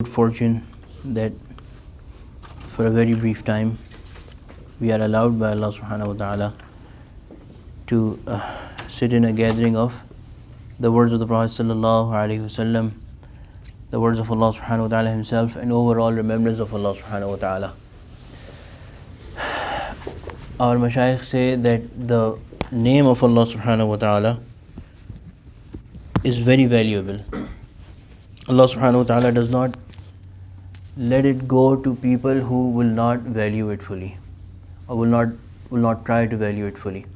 good fortune that for a very brief time we are allowed by Allah subhanahu wa ta'ala to sit in a gathering of the words of the Prophet sallallahu alaihi wasallam, the words of Allah subhanahu wa ta'ala himself, and overall remembrance of Allah subhanahu wa ta'ala. Our mashayikh say that the name of Allah subhanahu wa ta'ala is very valuable. Allah subhanahu wa ta'ala does not let it go to people who will not value it fully, or will not try to value it fully.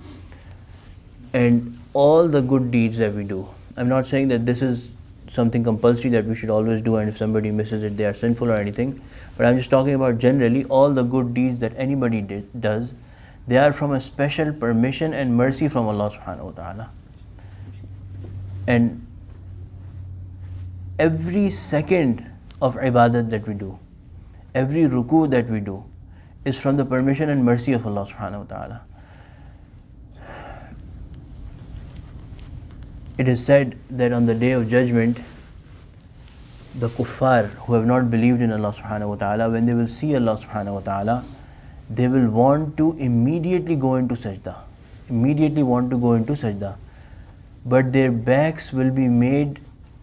And all the good deeds that we do, I'm not saying that this is something compulsory that we should always do, and if somebody misses it they are sinful or anything, but I'm just talking about generally all the good deeds that anybody does, they are from a special permission and mercy from Allah subhanahu wa ta'ala. And every second of ibadat that we do, every ruku that we do, is from the permission and mercy of Allah subhanahu wa ta'ala. It is said that on the day of judgment, the kuffar who have not believed in Allah subhanahu wa ta'ala, when they will see Allah subhanahu wa ta'ala, they will want to immediately go into sajda, but their backs will be made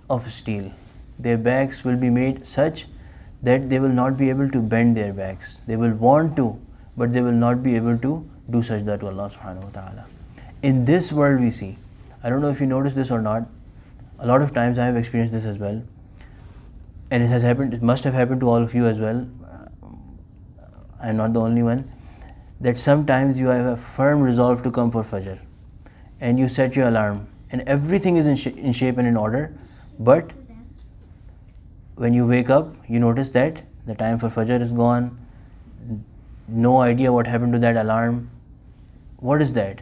of steel. Their backs will be made such that they will not be able to bend their backs. They will want to, but they will not be able to do sajda to Allah subhanahu wa ta'ala. In this world we see, I don't know if you notice this or not, a lot of times I have experienced this as well, and it must have happened to all of you as well. I am not the only one, that sometimes you have a firm resolve to come for Fajr, and you set your alarm, and everything is in shape and in order, but when you wake up, you notice that the time for Fajr is gone, no idea what happened to that alarm. What is that?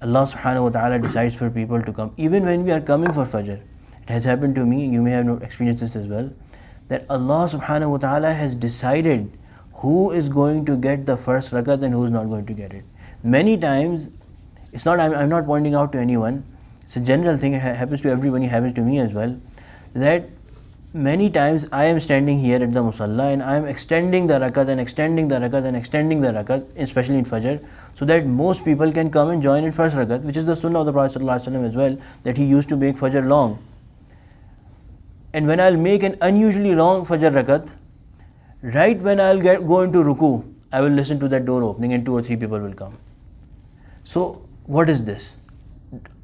Allah subhanahu wa ta'ala decides for people to come. Even when we are coming for Fajr, it has happened to me, you may have experienced this as well, that Allah subhanahu wa ta'ala has decided who is going to get the first rakat and who is not going to get it. Many times, I'm not pointing out to anyone, it's a general thing, it happens to everyone, it happens to me as well, that many times I am standing here at the musalla and I am extending the rakat and extending the rakat and extending the rakat, especially in Fajr, so that most people can come and join in first rakat, which is the sunnah of the Prophet ﷺ as well, that he used to make Fajr long. And when I'll make an unusually long Fajr rakat, right when I'll go into ruku, I will listen to that door opening and 2 or 3 people will come. So what is this?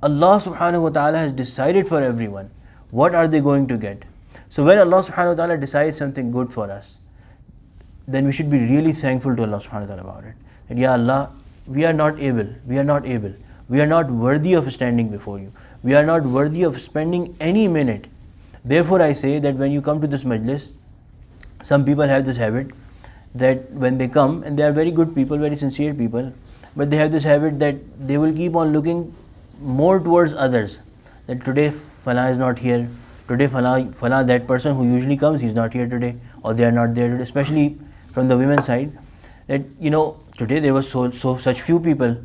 Allah subhanahu wa ta'ala has decided for everyone what are they going to get. So when Allah subhanahu wa ta'ala decides something good for us, then we should be really thankful to Allah subhanahu wa ta'ala about it. That, Ya Allah, we are not worthy of standing before you. We are not worthy of spending any minute. Therefore I say that when you come to this majlis, some people have this habit that when they come, and they are very good people, very sincere people, but they have this habit that they will keep on looking more towards others. That today Fala is not here, today Fala, that person who usually comes, he's not here today, or they are not there today, especially from the women's side, that today there was such few people.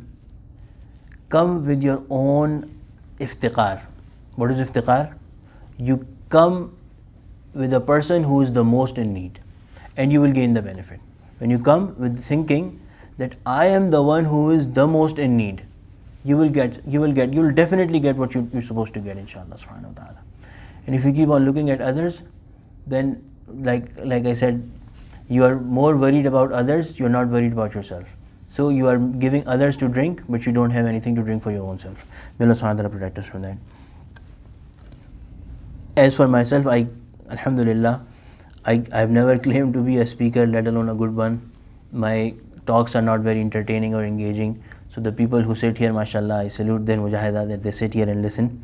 Come with your own iftiqar. What is iftiqar? You come with a person who is the most in need, and you will gain the benefit. When you come with thinking that I am the one who is the most in need, you will definitely get what you're supposed to get, inshallah subhanahu wa ta'ala. And if you keep on looking at others, then like I said, you are more worried about others, you're not worried about yourself. So you are giving others to drink, but you don't have anything to drink for your own self. May Allah subhanahu wa ta'ala protect us from that. As for myself, Alhamdulillah, I've never claimed to be a speaker, let alone a good one. My talks are not very entertaining or engaging. So the people who sit here, mashallah, I salute their mujahidah that they sit here and listen.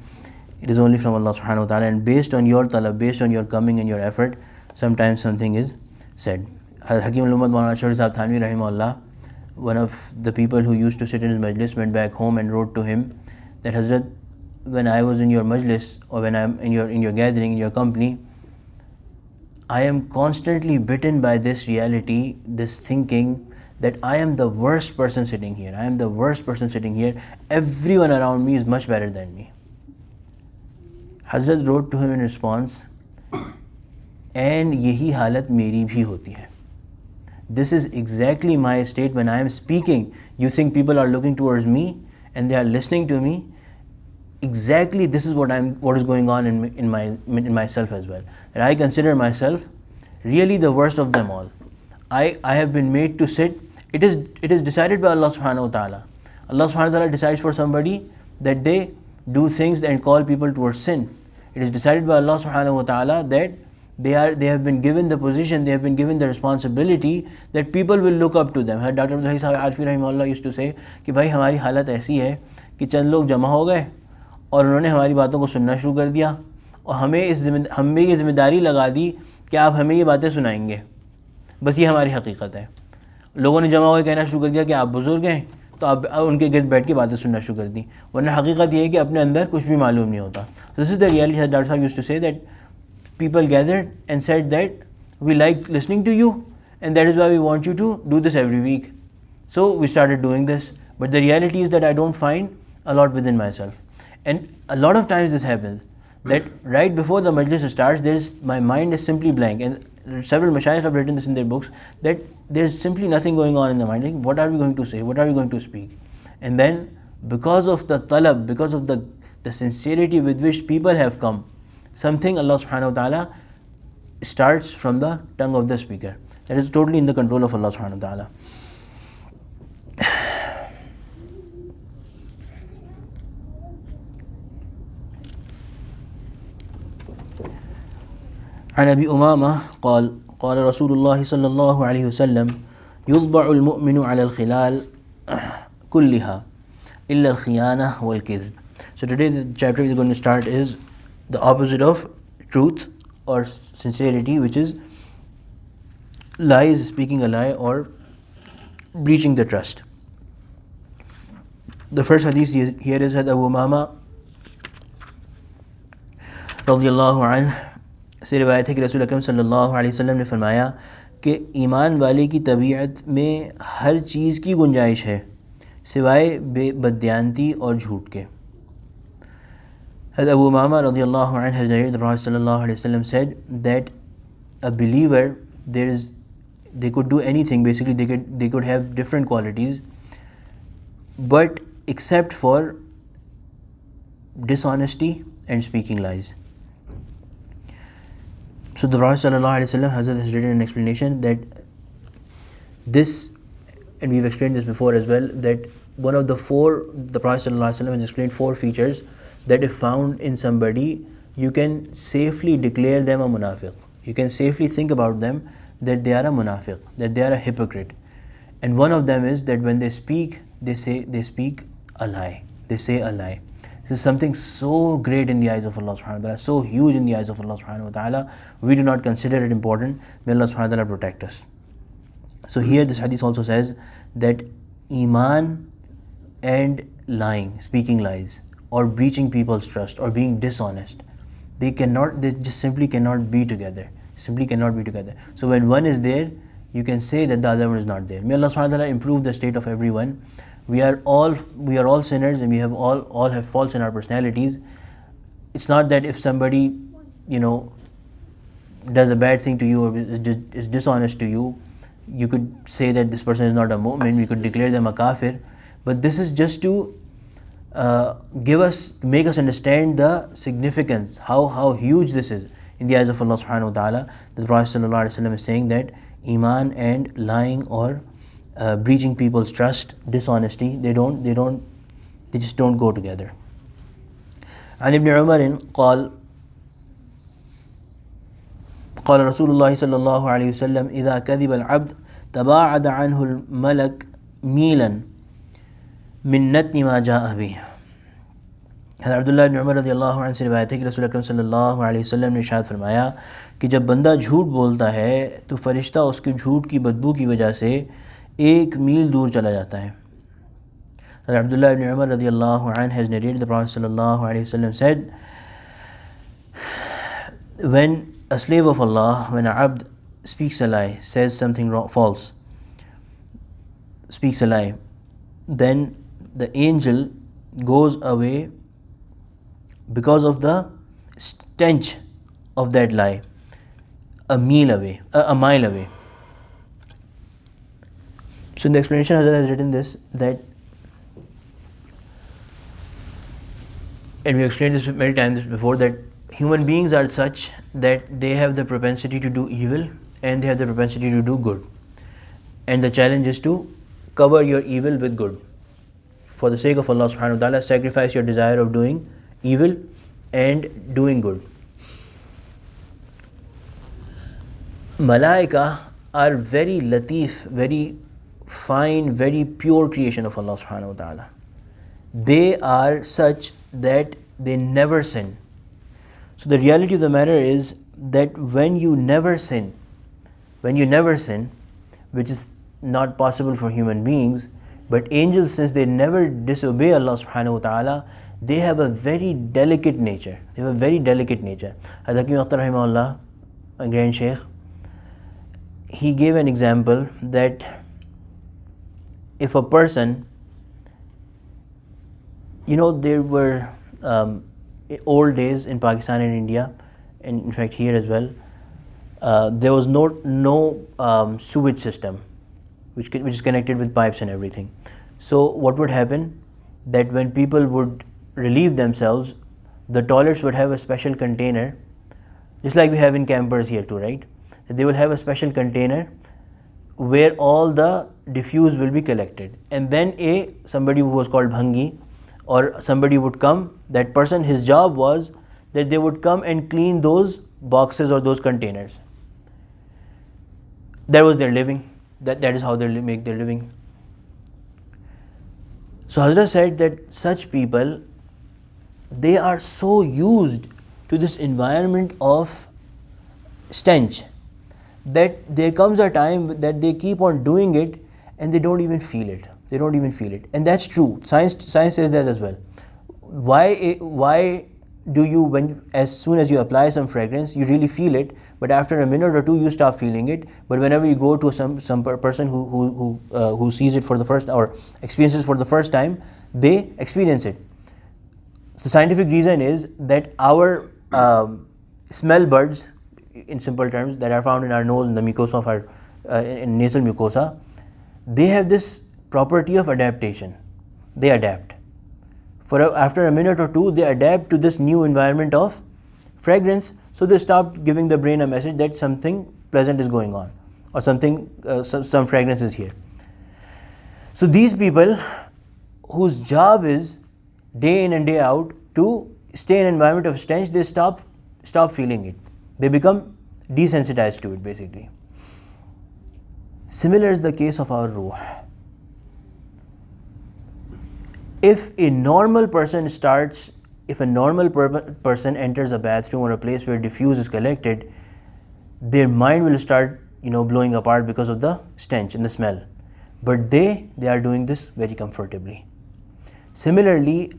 It is only from Allah subhanahu wa ta'ala, and based on your talab, based on your coming and your effort, sometimes something is said. Hakim al-Ummat Maulana Shahri Sahib Thanvi rahimahullah, one of the people who used to sit in his majlis, went back home and wrote to him that, Hazrat, when I was in your majlis, or when I am in your gathering, in your company, I am constantly bitten by this reality, this thinking that I am the worst person sitting here. Everyone around me is much better than me. Hazrat wrote to him in response and यही हालत मेरी भी होती है. This is exactly my state when I am speaking. You think people are looking towards me and they are listening to me. Exactly, this is what is going on in myself as well. And I consider myself really the worst of them all. I have been made to sit. It is decided by Allah subhanahu wa ta'ala. Allah subhanahu wa ta'ala decides for somebody that they do things and call people towards sin. It is decided by Allah subhanahu wa ta'ala that they have been given the position, they have been given the responsibility that people will look up to them. Dr. Abdul Sahib Arfi Rahimahullah used to say कि भाई हमारी हालत ऐसी है कि चंद लोग जमा हो गए और उन्होंने हमारी बातों को सुनना शुरू कर दिया और हमें ये ज़िम्मेदारी लगा दी कि आप हमें ये बातें सुनाएंगे. बस ये हमारी हकीकत है. लोगों ने जमा होकर कहना शुरू कर दिया कि आप बुज़ुर्ग हैं, तो आप उनके गिर्द बैठ के बातें सुनना शुरू कर दी, वरना हकीकत ये है कि अपने अंदर कुछ भी मालूम नहीं होता. This is the reality. Doctor साहब used to say that people gathered and said that we like listening to you and that is why we want you to do this every week. So we started doing this, but the reality is that I don't find a lot within myself. And a lot of times this happens that right before the majlis starts, my mind is simply blank, and several mashayikh have written this in their books that there's simply nothing going on in the mind. Like, what are we going to say? What are we going to speak? And then because of the talab, because of the sincerity with which people have come, something Allah subhanahu wa ta'ala starts from the tongue of the speaker. That is totally in the control of Allah subhanahu wa ta'ala. عن أبي أمامة قال قال رسول الله صلى الله عليه وسلم يطبع المؤمن على الخلال كلها إلا الخيانة والكذب. So today the chapter we are going to start is the opposite of truth or sincerity, which is lies, speaking a lie or breaching the trust. The first hadith here is that Abu Umama रज़ियल्लाहु अन्हु से रिवायत है कि रसूल अकरम सल्लल्लाहु अलैहि वसल्लम ने फरमाया कि ईमान वाले की तबीयत में हर चीज़ की गुंजाइश है सिवाय बददियानती और झूठ के. Abu Umama radiallahu anhu has narrated the Prophet sallallahu alaihi wasallam said that a believer, they could do anything. Basically, they could have different qualities, but except for dishonesty and speaking lies. So the Prophet sallallahu alaihi wasallam has written an explanation that this, and we've explained this before as well, that one of the the Prophet sallallahu alaihi wasallam has explained 4 features that if found in somebody, you can safely declare them a munafiq. You can safely think about them that they are a munafiq, that they are a hypocrite. And one of them is that when they speak, they speak a lie. They say a lie. This is something so great in the eyes of Allah subhanahu wa ta'ala, so huge in the eyes of Allah subhanahu wa ta'ala. We do not consider it important. May Allah subhanahu wa ta'ala protect us. So here this hadith also says that iman and lying, speaking lies, or breaching people's trust, or being dishonest, they just simply cannot be together. Simply cannot be together. So when one is there, you can say that the other one is not there. May Allah subhanahu wa ta'ala improve the state of everyone. We are all sinners, and we have all have faults in our personalities. It's not that if somebody, does a bad thing to you or is dishonest to you, you could say that this person is not a mu'min. We could declare them a kafir. But this is just to make us understand the significance, how huge this is in the eyes of Allah subhanahu wa ta'ala. The Prophet sallallahu alaihi wasallam is saying that iman and lying or breaching people's trust, dishonesty, they just don't go together. عن ابن عمر قال قال رسول الله صلى الله عليه وسلم إذا كذب العبد تباعد عنه الملك ميلا من नत्न मा जाअ बिह. अब्दुल्लाह इब्न उमर रज़ियल्लाहु अन्हु से रिवायत है कि रसूल अकरम सल्लल्लाहु अलैहि वसल्लम ने इरशाद फरमाया कि जब बंदा झूठ बोलता है तो फरिश्ता उसके झूठ की बदबू की वजह से 1 मील दूर चला जाता है. Abdullah ibn Umar radiallahu anhu has narrated the Prophet sallallahu alaihi wasallam said, when a slave of Allah, when a abd speaks a lie, says something wrong, false, speaks a lie, then the angel goes away because of the stench of that lie. a mile away. So in the explanation, Hazrat has written this, that, and we explained this many times before, that human beings are such that they have the propensity to do evil and they have the propensity to do good. And the challenge is to cover your evil with good. For the sake of Allah subhanahu wa ta'ala, sacrifice your desire of doing evil and doing good. Malaika are very latif, very fine, very pure creation of Allah subhanahu wa ta'ala. They are such that they never sin. So the reality of the matter is that when you never sin, which is not possible for human beings, but angels, since they never disobey Allah subhanahu wa ta'ala, they have a very delicate nature. Hazrat Hakim Akhtar rahimahullah, a grand sheikh, he gave an example that if a person, there were old days in Pakistan and India, and in fact here as well, there was no sewage system which is connected with pipes and everything. So what would happen, that when people would relieve themselves, the toilets would have a special container, just like we have in campers here too, right? They will have a special container where all the diffuse will be collected, and then somebody who was called bhangi or somebody would come. That person, his job was that they would come and clean those boxes or those containers. That was their living. That is how they make their living. So Hazrat said that such people, they are so used to this environment of stench that there comes a time that they keep on doing it and they don't even feel it. And that's true. Science says that as well. Why do you, as soon as you apply some fragrance, you really feel it, but after a minute or two you stop feeling it? But whenever you go to some person who sees it for the first, or experiences for the first time, they experience it. The scientific reason is that our smell buds, in simple terms, that are found in our nose and the mucosa of our in nasal mucosa, they have this property of adaptation. They adapt. After a minute or two, they adapt to this new environment of fragrance, so they stop giving the brain a message that something pleasant is going on, or something, some fragrance is here. So these people whose job is day in and day out to stay in an environment of stench, they stop feeling it. They become desensitized to it, basically. Similar is the case of our ruh. If a normal person enters a bathroom or a place where diffuse is collected, their mind will start, blowing apart because of the stench and the smell. But they are doing this very comfortably. Similarly,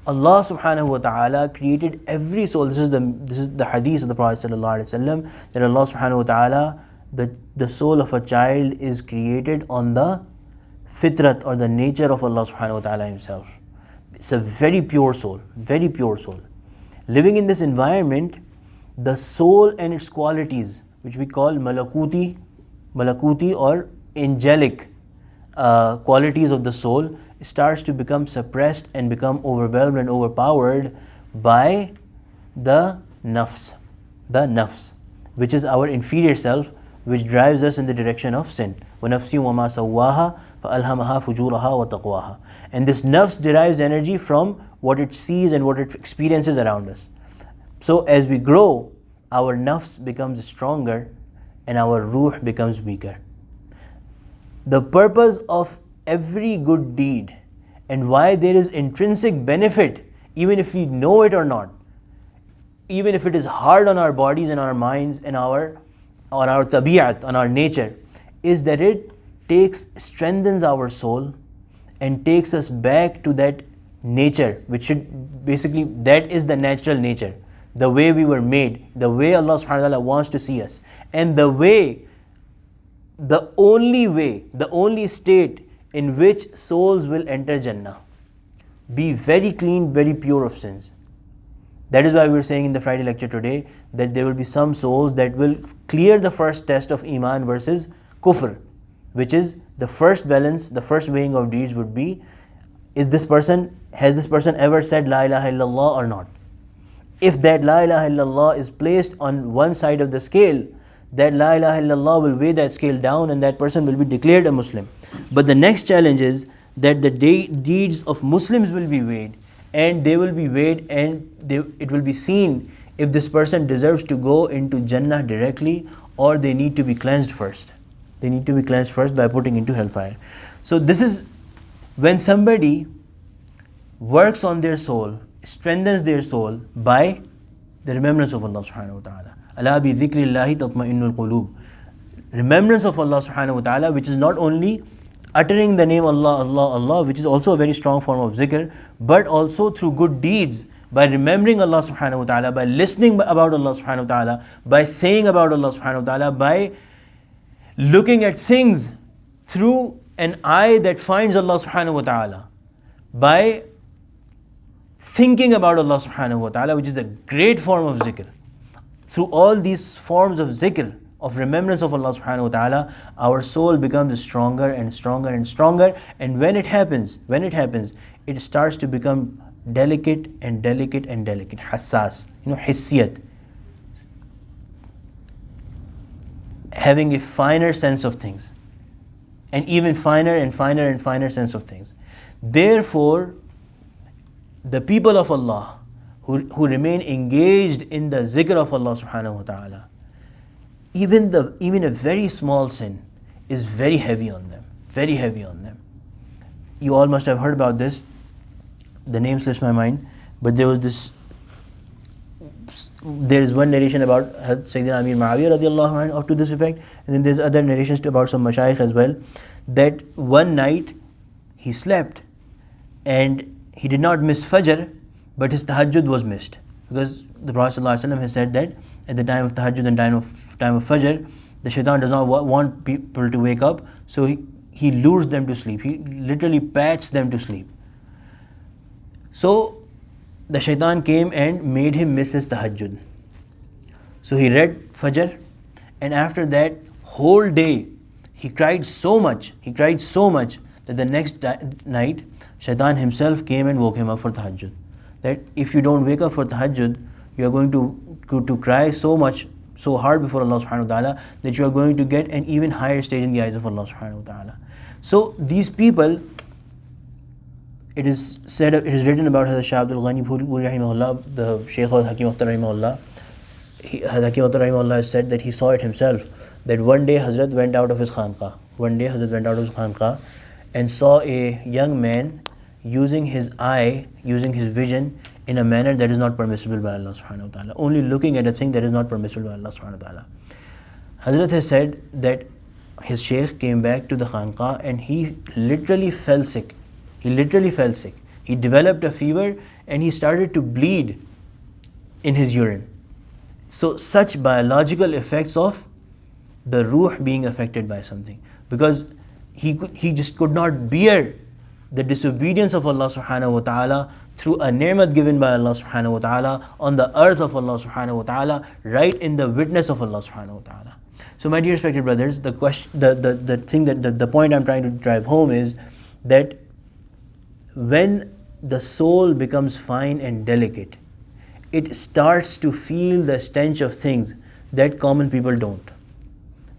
Allah subhanahu wa ta'ala created every soul. This is the hadith of the Prophet sallallahu alaihi wasallam, that Allah subhanahu wa ta'ala, the soul of a child is created on the fitrat, or the nature of Allah subhanahu wa ta'ala himself. It's a very pure soul. Living in this environment, the soul and its qualities, which we call malakuti or angelic qualities of the soul, starts to become suppressed and become overwhelmed and overpowered by the nafs, which is our inferior self, which drives us in the direction of sin. وَنَفْسٍ وَمَا سَوَّاهَا فَأَلْهَمَهَا فُجُورَهَا وَتَقْوَاهَا. And this nafs derives energy from what it sees and what it experiences around us. So as we grow, our nafs becomes stronger and our ruh becomes weaker. The purpose of every good deed, and why there is intrinsic benefit, even if we know it or not, even if it is hard on our bodies and our minds and on our tabi'at, on our nature, is that it strengthens our soul and takes us back to that nature, which should basically, that is the natural nature, the way we were made, the way Allah subhanahu wa ta'ala wants to see us, and the only state in which souls will enter Jannah. Be very clean, very pure of sins. That is why we were saying in the Friday lecture today that there will be some souls that will clear the first test of Iman versus Kufr, which is the first balance, the first weighing of deeds would be, has this person ever said La ilaha illallah or not? If that La ilaha illallah is placed on one side of the scale, that La ilaha illallah will weigh that scale down and that person will be declared a Muslim. But the next challenge is that the deeds of Muslims will be weighed, and they will be weighed, and it will be seen if this person deserves to go into Jannah directly or they need to be cleansed first. They need to be cleansed first by putting into hellfire. So this is when somebody works on their soul, strengthens their soul by the remembrance of Allah subhanahu wa ta'ala. Ala bi dhikrillahi tatma'innul qulub. Remembrance of Allah subhanahu wa ta'ala, which is not only uttering the name Allah, Allah, Allah, which is also a very strong form of zikr, but also through good deeds, by remembering Allah subhanahu wa ta'ala, by listening about Allah subhanahu wa ta'ala, by saying about Allah subhanahu wa ta'ala, by looking at things through an eye that finds Allah subhanahu wa ta'ala, by thinking about Allah subhanahu wa ta'ala, which is a great form of zikr. Through all these forms of zikr, of remembrance of Allah subhanahu wa ta'ala, our soul becomes stronger and stronger and stronger, and when it happens, it starts to become delicate and delicate and delicate, hassas, hissiyat, having a finer sense of things, and even finer and finer and finer sense of things. Therefore, the people of Allah who remain engaged in the zikr of Allah subhanahu wa ta'ala, even a very small sin is very heavy on them, very heavy on them. You all must have heard about this. The name slips my mind, but there is one narration about Sayyidina Amir Muawiyah radiallahu anhu, or to this effect, and then there's other narrations about some mashayikh as well, that one night he slept and he did not miss Fajr, but his tahajjud was missed, because the Prophet ﷺ has said that at the time of tahajjud and time of Fajr, the shaitan does not want people to wake up, so he lures them to sleep. He literally pats them to sleep. So the shaitan came and made him miss his tahajjud. So he read Fajr, and after that whole day he cried so much that the next night shaitan himself came and woke him up for tahajjud. That if you don't wake up for tahajjud, you are going to cry so much, so hard before Allah subhanahu wa ta'ala, that you are going to get an even higher stage in the eyes of Allah subhanahu wa ta'ala. So these people, it is written about Hazrat Shah Abdul Ghani Puri rahimahullah, the Shaykh of Hakim Akhtar rahimahullah. Hakim Akhtar rahimahullah has said that he saw it himself, that one day Hazrat went out of his khanqah and saw a young man using his vision in a manner that is not permissible by Allah subhanahu wa ta'ala, only looking at a thing that is not permissible by Allah subhanahu wa ta'ala. Hazrat has said that his shaykh came back to the khanqah and he literally fell sick. He developed a fever and he started to bleed in his urine. So such biological effects of the ruh being affected by something, because he just could not bear the disobedience of Allah subhanahu wa ta'ala through a ni'mat given by Allah subhanahu wa ta'ala on the earth of Allah subhanahu wa ta'ala, right in the witness of Allah subhanahu wa ta'ala. So my dear respected brothers, the point I'm trying to drive home is that when the soul becomes fine and delicate, it starts to feel the stench of things that common people don't.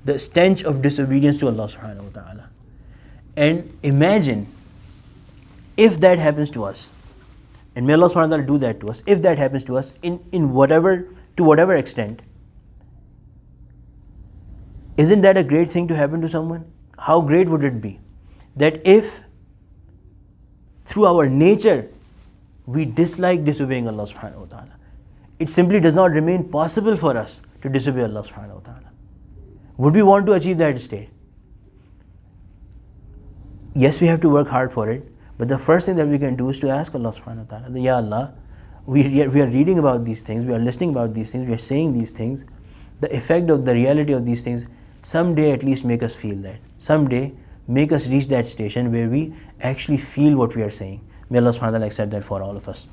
The stench of disobedience to Allah subhanahu wa ta'ala. And imagine if that happens to us, and may Allah subhanahu wa ta'ala do that to us, if that happens to us to whatever extent, isn't that a great thing to happen to someone? How great would it be that if through our nature we dislike disobeying Allah subhanahu wa ta'ala, it simply does not remain possible for us to disobey Allah subhanahu wa ta'ala. Would we want to achieve that state? Yes, we have to work hard for it, but the first thing that we can do is to ask Allah subhanahu wa ta'ala, Ya Allah, we are reading about these things, we are listening about these things, we are saying these things. The effect of the reality of these things, someday at least make us feel that. Someday make us reach that station where we actually feel what we are saying. May Allah subhanahu wa ta'ala accept that for all of us.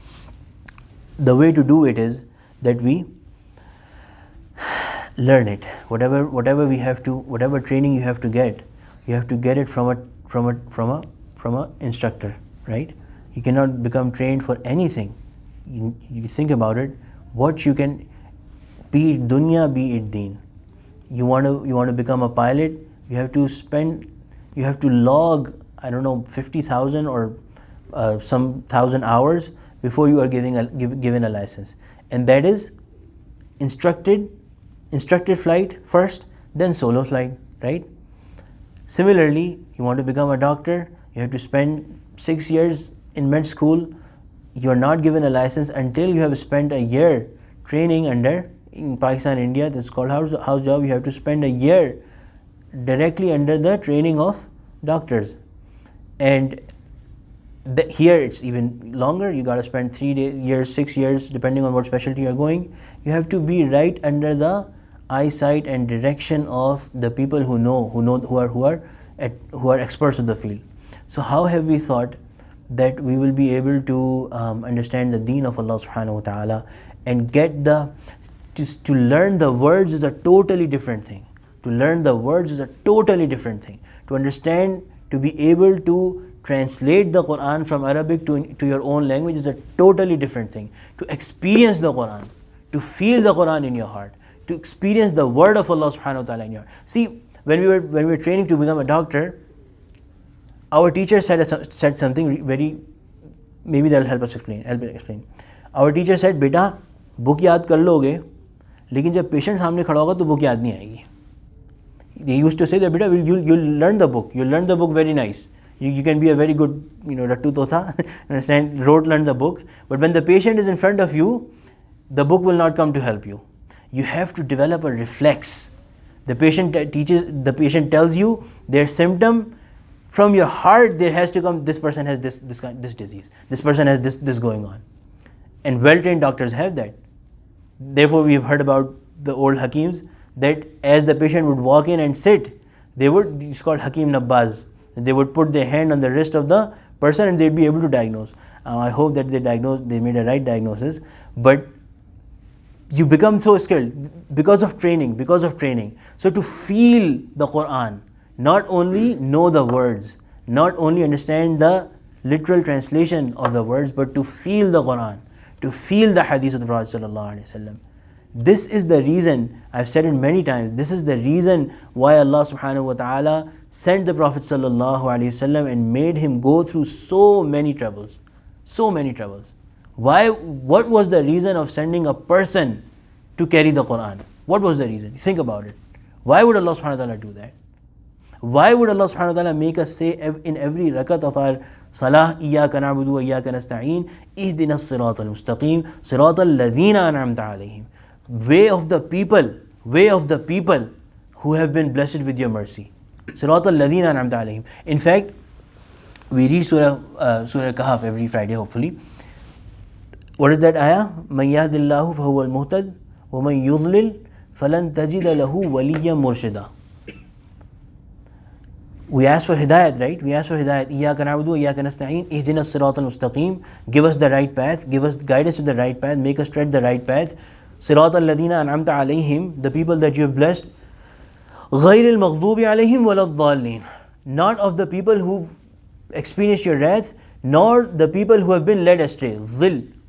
the way to do it is that we learn it. Whatever we have to, whatever training you have to get it from a instructor, right? You cannot become trained for anything. You think about it. What you can, be it dunya, be it deen. You want to become a pilot. You have to log, I don't know, 50,000 or some thousand hours before you are given a license, and that is instructed flight first, then solo flight, right? Similarly, you want to become a doctor, you have to spend 6 years in med school. You are not given a license until you have spent a year training under, in Pakistan, India, that's called house job. You have to spend a year directly under the training of doctors, and here it's even longer. You got to spend 3 years, 6 years, depending on what specialty you are going. You have to be right under the eyesight and direction of the people who are experts of the field. So how have we thought that we will be able to understand the deen of Allah subhanahu wa ta'ala and get to learn the words is a totally different thing. To learn the words is a totally different thing. To understand, to be able to translate the Quran from Arabic to your own language is a totally different thing. To experience the Quran, to feel the Quran in your heart, to experience the word of Allah subhanahu wa ta'ala in your heart. See, when we were training to become a doctor, our teacher said something very, maybe that will help us explain. Our teacher said, बेटा book याद कर लोगे, लेकिन जब patient सामने खड़ा होगा तो book याद नहीं आएगी. They used to say that, beta, you'll learn the book. You'll learn the book very nice. You can be a very good, Rattu Tota, understand, learn the book. But when the patient is in front of you, the book will not come to help you. You have to develop a reflex. The patient tells you their symptom. From your heart, there has to come, this person has this disease. This person has this going on. And well-trained doctors have that. Therefore, we have heard about the old Hakims, that as the patient would walk in and sit, it's called Hakim Nabbaz. They would put their hand on the wrist of the person and they'd be able to diagnose. I hope that they made a right diagnosis. But you become so skilled because of training. So to feel the Quran, not only know the words, not only understand the literal translation of the words, but to feel the Quran, to feel the hadith of the Prophet ﷺ. This is the reason, I've said it many times, this is the reason why Allah subhanahu wa ta'ala sent the Prophet ﷺ and made him go through so many troubles. Why? What was the reason of sending a person to carry the Quran? What was the reason? Think about it. Why would Allah subhanahu wa ta'ala do that? Why would Allah subhanahu wa ta'ala make us say in every rakat of our salah, إِيَّاكَ نَعْبُدُ وَإِيَّاكَ نَسْتَعِينَ اهْدِنَا الصِّرَاطَ الْمُسْتَقِيمَ صِرَاطَ الَّذِينَ أَنْعَمْتَ عَلَيْهِمْ, way of the people who have been blessed with your mercy. صِرَاطَ الَّذِينَ أَنْعَمْتَ عَلَيْهِمْ. In fact, we read Surah Kahf every Friday, hopefully. What is that ayah? مَنْ يَهْدِ اللَّهُ فَهُوَ الْمُهْتَدِ وَمَنْ يُضْلِلْ فَلَنْ تَجِدَ لَهُ وَلِيًّا مُرْشِدًا. We ask for hidayat, right? We ask for hidayat. إِيَّاكَ نَعْبُدُ وَإِيَّاكَ نَسْتَعِينَ اهْدِنَا الصِّرَاطَ الْمُسْتَقِيمَ. Give us the right path, guide us to the right path, make us tread the right path. صِرَاطَ الَّذِينَ أَنْعَمْتَ عَلَيْهِمْ, the people that you have blessed. غَيْرِ الْمَغْضُوبِ عَلَيْهِمْ وَلَا الضَّالِّينَ, not of the people who've experienced your wrath, nor the people who have been led astray.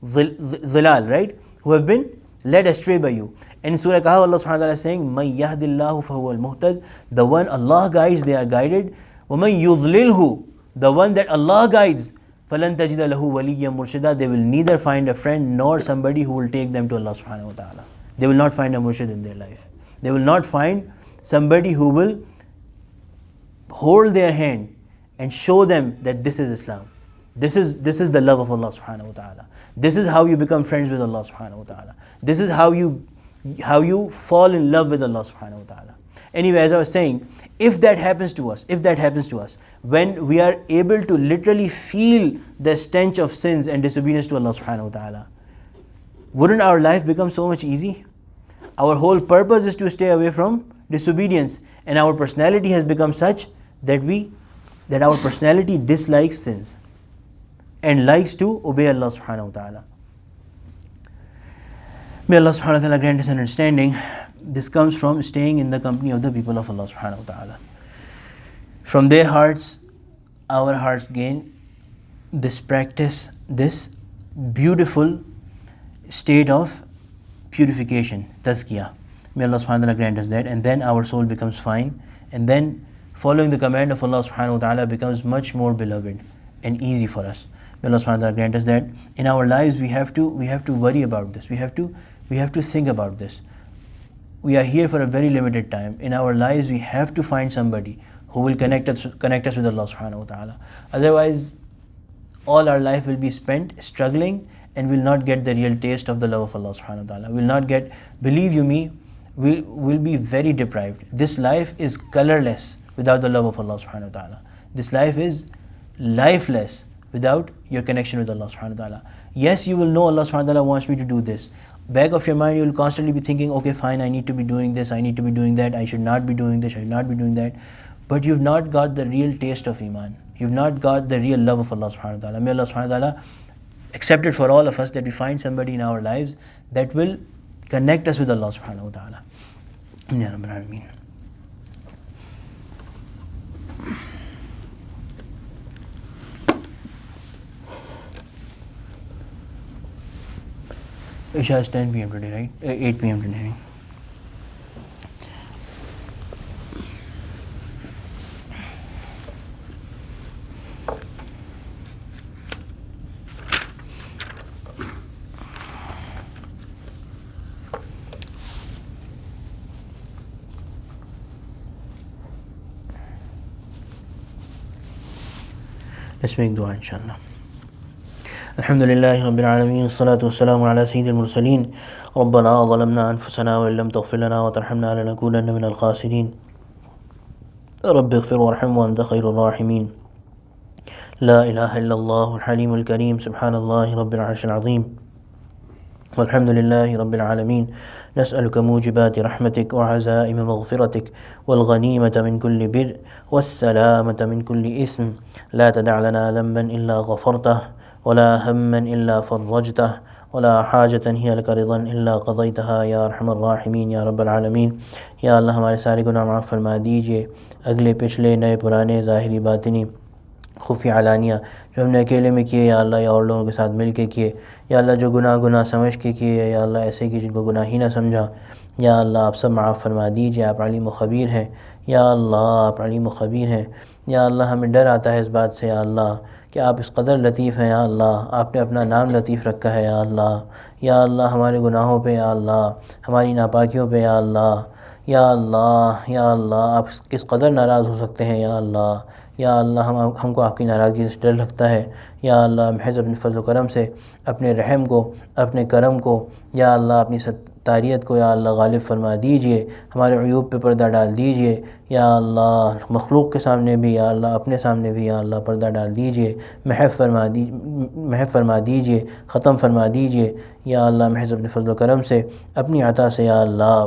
Zilal, right? Who have been led astray by you. And in Surah Kahf, Allah subhanahu wa ta'ala is saying, مَنْ يَهْدِ اللَّهُ فَهُوَ الْمُهْتَدِ, the one Allah guides, they are guided. وَمَنْ يُضْلِلْهُ, the one that Allah guides, فَلَنْ تَجِدَ لَهُ وَلِيًّا مُرْشِدًا, they will neither find a friend nor somebody who will take them to Allah subhanahu wa ta'ala. They will not find a murshid in their life. They will not find somebody who will hold their hand and show them that this is Islam. This is the love of Allah subhanahu wa ta'ala. This is how you become friends with Allah subhanahu wa ta'ala. This is how you fall in love with Allah subhanahu wa ta'ala. Anyway, as I was saying, if that happens to us, when we are able to literally feel the stench of sins and disobedience to Allah subhanahu wa ta'ala, wouldn't our life become so much easy? Our whole purpose is to stay away from disobedience, and our personality has become such that our personality dislikes sins and likes to obey Allah subhanahu wa ta'ala. May Allah subhanahu wa ta'ala grant us understanding. This comes from staying in the company of the people of Allah subhanahu wa ta'ala. From their hearts, our hearts gain this practice, this beautiful state of purification, tazkiyah. May Allah subhanahu wa ta'ala grant us that, and then our soul becomes fine, and then following the command of Allah subhanahu wa ta'ala becomes much more beloved and easy for us. May Allah subhanahu wa ta'ala grant us that. In our lives we have to worry about this. We have to think about this. We are here for a very limited time. In our lives we have to find somebody who will connect us with Allah subhanahu wa ta'ala. Otherwise, all our life will be spent struggling and will not get the real taste of the love of Allah subhanahu wa ta'ala. Will not get, believe you me, will be very deprived. This life is colorless without the love of Allah subhanahu wa ta'ala. This life is lifeless without your connection with Allah subhanahu wa ta'ala. Yes, you will know Allah subhanahu wa ta'ala wants me to do this. Back of your mind you will constantly be thinking, okay fine, I need to be doing this, I need to be doing that, I should not be doing this, I should not be doing that. But you've not got the real taste of Iman. You've not got the real love of Allah subhanahu wa ta'ala. May Allah subhanahu wa ta'ala accept it for all of us that we find somebody in our lives that will connect us with Allah subhanahu wa ta'ala. Ya Rabbil Alameen. Isha is 10 p.m. today, right? 8 p.m. today. Let's make dua inshallah. Alhamdulillahi Rabbil Alameen, salatu wassalamu ala sayyidil mursaleen. Rabbana zalamna anfusana wa illam taghfir lana wa tarhamna lanakunanna minal khasirin. Rabbi ighfir warham wa anta khairur rahimin. La ilaha illallah al-halimul kareem, subhanallahi rabbil arshil azim. والحمد لله رب العالمين. نسألك موجبات رحمتك وعزائم مغفرتك والغنيمة من كل بر والسلامة من كل إثم. لا تدع لنا ذنبا إلا غفرته ولا هما إلا فرجته ولا حاجة هي لك رضا إلا قضيتها يا أرحم الراحمين يا رب العالمين. یا اللہ ہمارے سارے گناہ معاف فرما دیجئے، اگلے پچھلے نئے پرانے ظاہری باطنی خفیہ علانیہ جو ہم نے اکیلے میں کیے یا اللہ یا اور لوگوں کے ساتھ مل کے کیے، یا اللہ جو گناہ سمجھ کے کیے یا اللہ ایسے کہ جن کو گناہ ہی نہ سمجھا، یا اللہ آپ سب معاف فرما دیجئے. آپ علیم و خبیر ہیں یا اللہ، آپ علیم و خبیر ہیں یا اللہ. ہمیں ڈر آتا ہے اس بات سے یا اللہ کہ آپ اس قدر لطیف ہیں یا اللہ، آپ نے اپنا نام لطیف رکھا ہے یا اللہ. یا اللہ ہمارے گناہوں پہ یا اللہ، ہماری ناپاکیوں پہ یا اللہ، یا اللہ یا اللہ آپ کس قدر ناراض ہو سکتے ہیں یا اللہ. یا اللہ ہم کو آپ کی ناراضگی سے ڈر لگتا ہے یا اللہ. محض اپنے فضل و کرم سے، اپنے رحم کو، اپنے کرم کو یا اللہ، اپنی ستاریت کو یا اللہ غالب فرما دیجئے. ہمارے عیوب پہ پردہ ڈال دیجئے یا اللہ. مخلوق کے سامنے بھی یا اللہ، اپنے سامنے بھی یا اللہ پردہ ڈال دیجئے. محو فرما دیجئے، ختم فرما دیجئے یا اللہ. محض اپنے فضل و کرم سے، اپنی عطا سے یا اللہ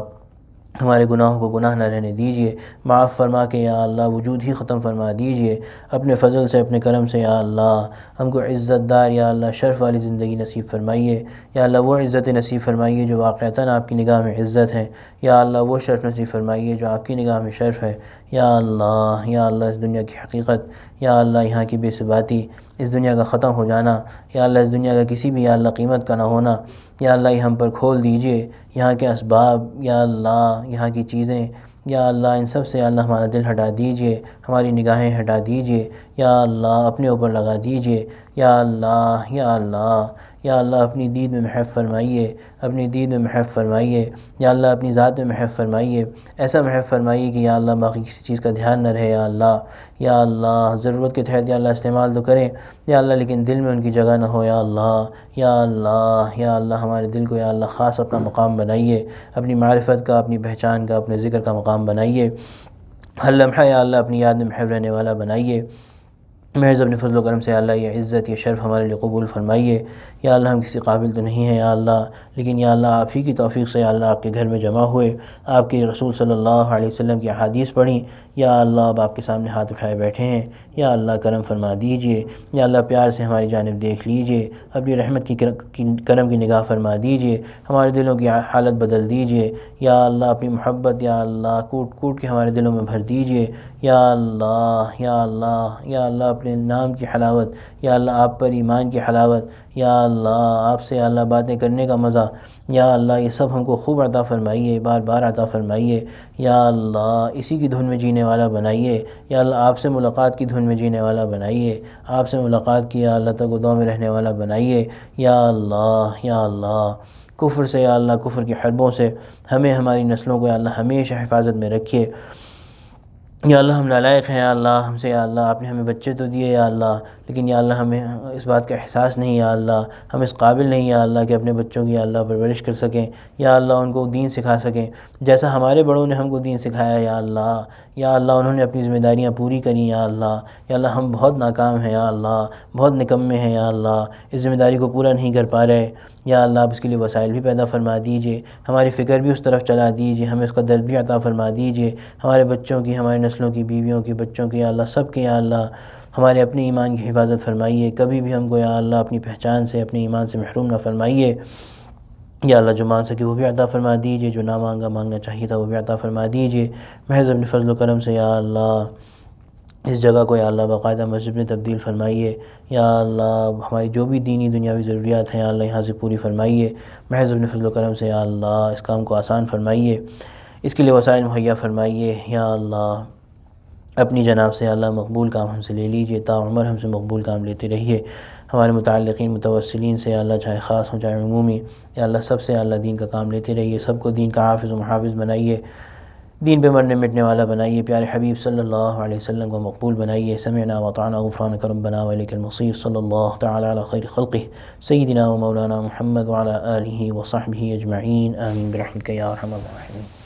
ہمارے گناہوں کو گناہ نہ رہنے دیجئے. معاف فرما کے یا اللہ وجود ہی ختم فرما دیجئے. اپنے فضل سے، اپنے کرم سے یا اللہ ہم کو عزت دار یا اللہ شرف والی زندگی نصیب فرمائیے یا اللہ. وہ عزت نصیب فرمائیے جو واقعتاً آپ کی نگاہ میں عزت ہے یا اللہ. وہ شرف نصیب فرمائیے جو آپ کی نگاہ میں شرف ہے یا اللہ. یا اللہ اس دنیا کی حقیقت یا اللہ، یہاں کی بے ثباتی، اس دنیا کا ختم ہو جانا یا اللہ، اس دنیا کا کسی بھی یا اللہ قیمت کا نہ ہونا یا اللہ، یہ ہم پر کھول دیجئے. یہاں کے اسباب یا اللہ، یہاں کی چیزیں یا اللہ، ان سب سے یا اللہ ہمارا دل ہٹا دیجئے، ہماری نگاہیں ہٹا دیجئے یا اللہ. اپنے اوپر لگا دیجئے یا اللہ. یا اللہ یا اللہ اپنی دید میں محو فرمائیے، اپنی دید میں محو فرمائیے یا اللہ. اپنی ذات میں محو فرمائیے، ایسا محو فرمائیے کہ یا اللہ باقی کسی چیز کا دھیان نہ رہے یا اللہ. یا اللہ ضرورت کے تحت یا اللہ استعمال تو کریں یا اللہ، لیکن دل میں ان کی جگہ نہ ہو یا اللہ. یا اللہ یا اللہ ہمارے دل کو یا اللہ خاص اپنا مقام بنائیے، اپنی معرفت کا، اپنی پہچان کا، اپنے ذکر کا مقام بنائیے. ہر لمحہ یا اللہ اپنی یاد میں محو رہنے والا بنائیے محض اپنے فضل و کرم سے یا اللہ یہ عزت یہ شرف ہمارے لیے قبول فرمائیے۔ یا اللہ ہم کسی قابل تو نہیں ہیں یا اللہ، لیکن یا اللہ آپ ہی کی توفیق سے یا اللہ آپ کے گھر میں جمع ہوئے، آپ کے رسول صلی اللہ علیہ وسلم کی احادیث پڑھیں، یا اللہ اب آپ کے سامنے ہاتھ اٹھائے بیٹھے ہیں، یا اللہ کرم فرما دیجئے، یا اللہ پیار سے ہماری جانب دیکھ لیجئے، اپنی رحمت کی کرم کی نگاہ فرما دیجئے، ہمارے دلوں کی حالت بدل دیجئے، یا اللہ اپنی محبت یا اللہ کوٹ کوٹ کے ہمارے دلوں میں بھر دیجئے، یا اللہ یا اللہ یا اللہ اپنے نام کی حلاوت، یا اللہ آپ پر ایمان کی حلاوت، یا اللہ آپ سے یا اللہ باتیں کرنے کا مزہ، یا اللہ یہ سب ہم کو خوب عطا فرمائیے، بار بار عطا فرمائیے، یا اللہ اسی کی دھن میں جینے والا بنائیے، یا اللہ آپ سے ملاقات کی دھن میں جینے والا بنائیے، آپ سے ملاقات کی یا اللہ تک دعا میں رہنے والا بنائیے، یا اللہ یا اللہ کفر سے یا اللہ کفر کی حربوں سے ہمیں ہماری نسلوں کو یا اللہ ہمیشہ حفاظت میں رکھیے۔ یا اللہ ہم نالائق ہیں یا اللہ، ہم سے یا اللہ آپ نے ہمیں بچے تو دیے یا اللہ، لیکن یا اللہ ہمیں اس بات کا احساس نہیں یا اللہ، ہم اس قابل نہیں یا اللہ کہ اپنے بچوں کی یا اللہ پرورش کر سکیں، یا اللہ ان کو دین سکھا سکیں جیسا ہمارے بڑوں نے ہم کو دین سکھایا یا اللہ، یا اللہ انہوں نے اپنی ذمہ داریاں پوری کریں یا اللہ، یا اللہ ہم بہت ناکام ہیں یا اللہ، بہت نکمے ہیں یا اللہ، اس ذمہ داری کو پورا نہیں کر پا رہے، یا اللہ آپ اس کے لیے وسائل بھی پیدا فرما دیجئے، ہماری فکر بھی اس طرف چلا دیجئے، ہمیں اس کا درد بھی عطا فرما دیجئے، ہمارے بچوں کی، ہمارے نسلوں کی، بیویوں کی، بچوں کی یا اللہ سب کے یا اللہ ہمارے اپنے ایمان کی حفاظت فرمائیے، کبھی بھی ہم کو یا اللہ اپنی پہچان سے اپنے ایمان سے محروم نہ فرمائیے، یا اللہ جو مانگ سکے وہ بھی عطا فرما دیجئے، جو نہ مانگنا چاہیے تھا وہ بھی عطا فرما دیجئے، محض اپنے فضل و کرم سے یا اللہ اس جگہ کو یا اللہ باقاعدہ مسجد میں تبدیل فرمائیے، یا اللہ ہماری جو بھی دینی دنیاوی ضروریات ہیں یا اللہ یہاں سے پوری فرمائیے، محض اپنے فضل و کرم سے یا اللہ اس کام کو آسان فرمائیے، اس کے لیے وسائل مہیا فرمائیے، یا اللہ اپنی جناب سے یا اللہ مقبول کام ہم سے لے لیجئے، تا عمر ہم سے مقبول کام لیتے رہیے، ہمارے متعلقین متوسلین سے یا اللہ چاہے خاص ہوں چاہے عمومی، یا اللہ سب سے یا اللہ دین کا کام لیتے رہیے، سب کو دین کا حافظ و محافظ بنائیے، دین پہ مرنے مٹنے والا بنائیے، پیارے حبیب صلی اللہ علیہ وسلم کو مقبول بنائیے، سمعنا وطعنا غفرانک ربنا وإلیک المصیر، صلی اللہ تعالی علی خیر خلقہ سیدنا و مولانا محمد وعلی آلہ وصحبہ اجمعین، آمین برحمتک یا ارحم الراحمین۔